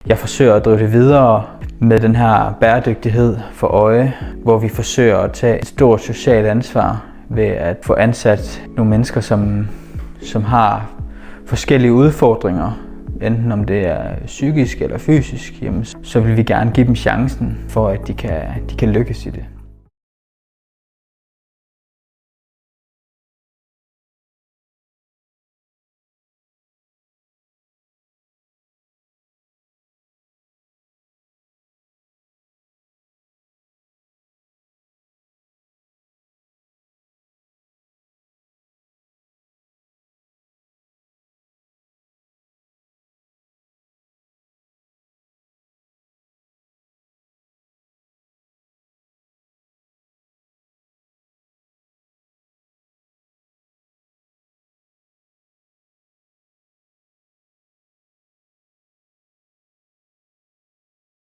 Jeg forsøger at drive det videre med den her bæredygtighed for øje, hvor vi forsøger at tage et stort socialt ansvar ved at få ansat nogle mennesker, som har forskellige udfordringer. Enten om det er psykisk eller fysisk, så vil vi gerne give dem chancen for, at de kan lykkes i det.